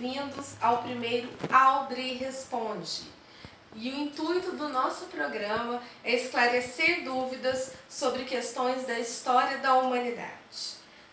bem-vindos ao primeiro Aldri Responde. E o intuito do nosso programa é esclarecer dúvidas sobre questões da história da humanidade.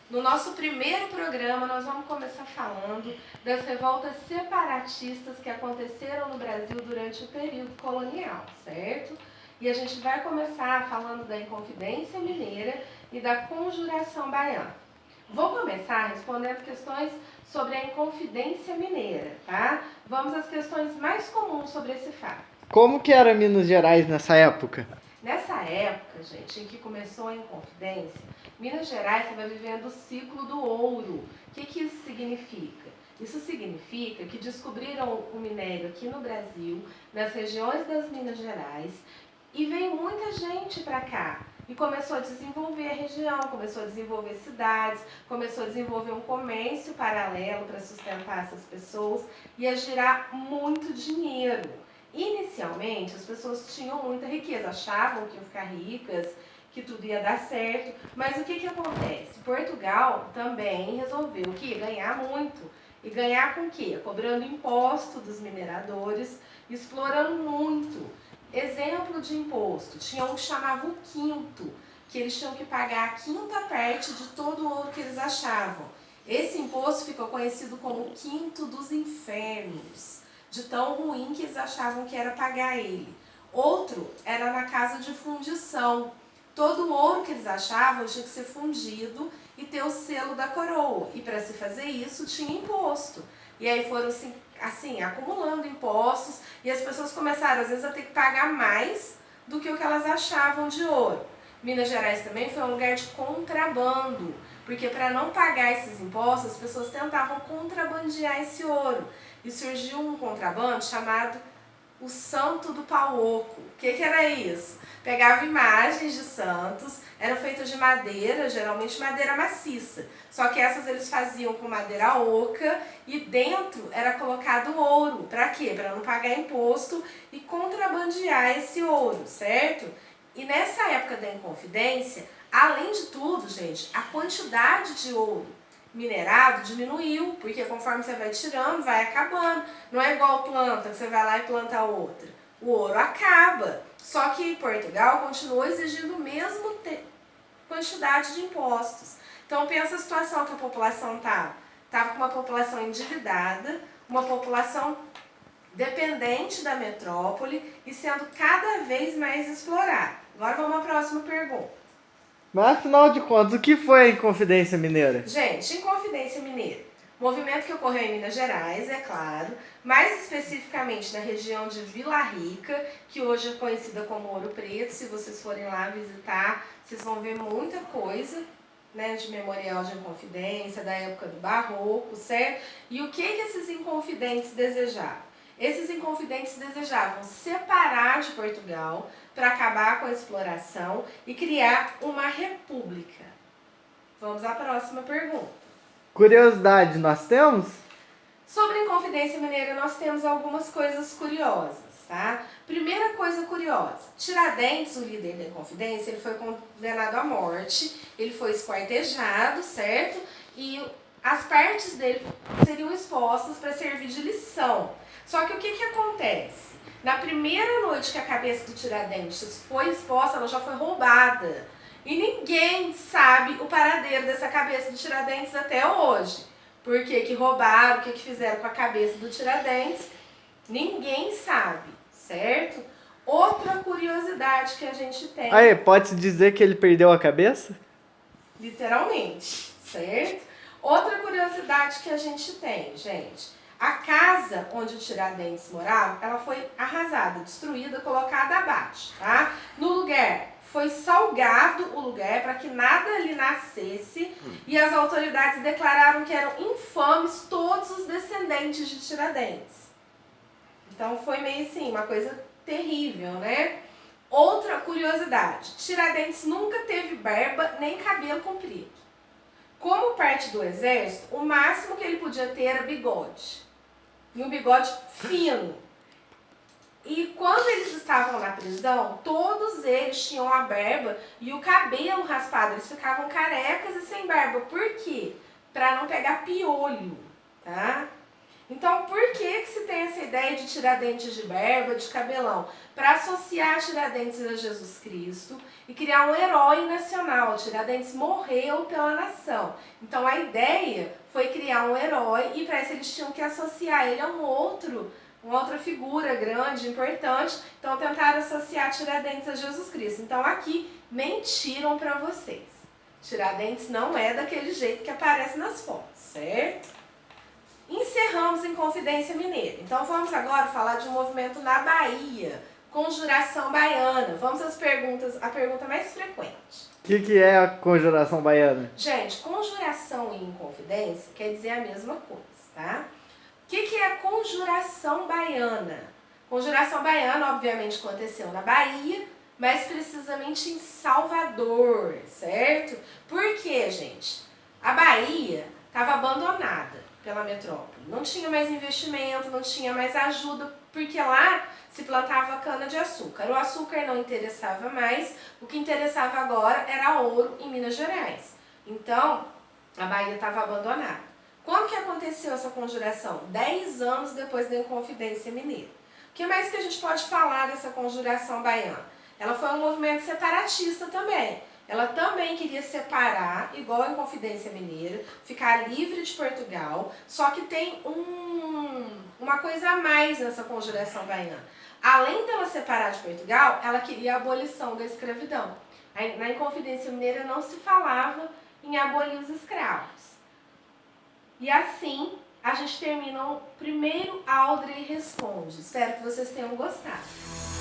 No nosso primeiro programa, nós vamos começar falando das revoltas separatistas que aconteceram no Brasil durante o período colonial, certo? E a gente vai começar falando da Inconfidência Mineira e da Conjuração Baiana. Vou começar respondendo questões sobre a Inconfidência Mineira, tá? Vamos às questões mais comuns sobre esse fato. Como que era Minas Gerais nessa época? Nessa época, gente, em que começou a Inconfidência, Minas Gerais estava vivendo o ciclo do ouro. O que isso significa? Isso significa que descobriram o minério aqui no Brasil, nas regiões das Minas Gerais, e veio muita gente para cá. E começou a desenvolver a região, começou a desenvolver cidades, começou a desenvolver um comércio paralelo para sustentar essas pessoas e a girar muito dinheiro. Inicialmente, as pessoas tinham muita riqueza, achavam que iam ficar ricas, que tudo ia dar certo, mas o que acontece? Portugal também resolveu que ia ganhar muito. E ganhar com o quê? Cobrando imposto dos mineradores, explorando muito. Exemplo de imposto, tinha um que chamava o quinto, que eles tinham que pagar a quinta parte de todo o ouro que eles achavam. Esse imposto ficou conhecido como o quinto dos infernos, de tão ruim que eles achavam que era pagar ele. Outro era na casa de fundição. Todo o ouro que eles achavam tinha que ser fundido e ter o selo da coroa. E para se fazer isso tinha imposto. E aí foram assim, acumulando impostos e as pessoas começaram às vezes a ter que pagar mais do que o que elas achavam de ouro. Minas Gerais também foi um lugar de contrabando, porque para não pagar esses impostos as pessoas tentavam contrabandear esse ouro. E surgiu um contrabando chamado o Santo do Pau Oco. O que era isso? Pegava imagens de santos, eram feitas de madeira, geralmente madeira maciça. Só que essas eles faziam com madeira oca e dentro era colocado ouro. Para quê? Para não pagar imposto e contrabandear esse ouro, certo? E nessa época da Inconfidência, além de tudo, gente, a quantidade de ouro minerado diminuiu, porque conforme você vai tirando, vai acabando. Não é igual planta, que você vai lá e planta outra. O ouro acaba. Só que Portugal continuou exigindo a mesma quantidade de impostos. Então pensa a situação que a população estava. Estava com uma população endividada, uma população dependente da metrópole e sendo cada vez mais explorada. Agora vamos à próxima pergunta. Mas afinal de contas, o que foi a Inconfidência Mineira? Gente, Inconfidência Mineira. Movimento que ocorreu em Minas Gerais, é claro, mais especificamente na região de Vila Rica, que hoje é conhecida como Ouro Preto. Se vocês forem lá visitar, vocês vão ver muita coisa, né, de memorial de Inconfidência, da época do Barroco, certo? E o que esses inconfidentes desejavam? Esses inconfidentes desejavam separar de Portugal para acabar com a exploração e criar uma república. Vamos à próxima pergunta. Curiosidade nós temos? Sobre a Inconfidência Mineira nós temos algumas coisas curiosas, tá? Primeira coisa curiosa, Tiradentes, o líder da Inconfidência, ele foi condenado à morte, ele foi esquartejado, certo? E as partes dele seriam expostas para servir de lição. Só que o que acontece? Na primeira noite que a cabeça do Tiradentes foi exposta, ela já foi roubada. E ninguém sabe o paradeiro dessa cabeça do Tiradentes até hoje. Por que roubaram, o que fizeram com a cabeça do Tiradentes? Ninguém sabe, certo? Outra curiosidade que a gente tem... Aí, pode-se dizer que ele perdeu a cabeça? Literalmente, certo? Outra curiosidade que a gente tem, gente... A casa onde o Tiradentes morava, ela foi arrasada, destruída, colocada abaixo, tá? No lugar, foi salgado o lugar para que nada ali nascesse e as autoridades declararam que eram infames todos os descendentes de Tiradentes. Então foi meio assim, uma coisa terrível, né? Outra curiosidade, Tiradentes nunca teve barba nem cabelo comprido. Como parte do exército, o máximo que ele podia ter era bigode. E um bigode fino. E quando eles estavam na prisão, todos eles tinham a barba e o cabelo raspado. Eles ficavam carecas e sem barba. Por quê? Para não pegar piolho, tá? Então, por que se tem essa ideia de Tiradentes de Berba, de Cabelão? Para associar Tiradentes a Jesus Cristo e criar um herói nacional. Tiradentes morreu pela nação. Então, a ideia foi criar um herói e para isso eles tinham que associar ele a uma outra figura grande, importante. Então, tentaram associar Tiradentes a Jesus Cristo. Então, aqui, mentiram para vocês. Tiradentes não é daquele jeito que aparece nas fotos, certo? Encerramos Inconfidência Mineira. Então vamos agora falar de um movimento na Bahia, Conjuração Baiana. Vamos às perguntas, a pergunta mais frequente. O que é a Conjuração Baiana? Gente, conjuração e inconfidência quer dizer a mesma coisa, tá? O que é a Conjuração Baiana? Conjuração Baiana, obviamente, aconteceu na Bahia, mais precisamente em Salvador, certo? Por quê, gente? A Bahia estava abandonada pela metrópole. Não tinha mais investimento, não tinha mais ajuda, porque lá se plantava cana-de-açúcar. O açúcar não interessava mais, o que interessava agora era ouro em Minas Gerais. Então, a Bahia estava abandonada. Quando que aconteceu essa conjuração? 10 anos depois da Inconfidência Mineira. O que mais que a gente pode falar dessa conjuração baiana? Ela foi um movimento separatista também. Ela também queria separar, igual a Inconfidência Mineira, ficar livre de Portugal, só que tem uma coisa a mais nessa conjuração baiana. Além dela separar de Portugal, ela queria a abolição da escravidão. Na Inconfidência Mineira não se falava em abolir os escravos. E assim, a gente termina o primeiro Aldrey Responde. Espero que vocês tenham gostado.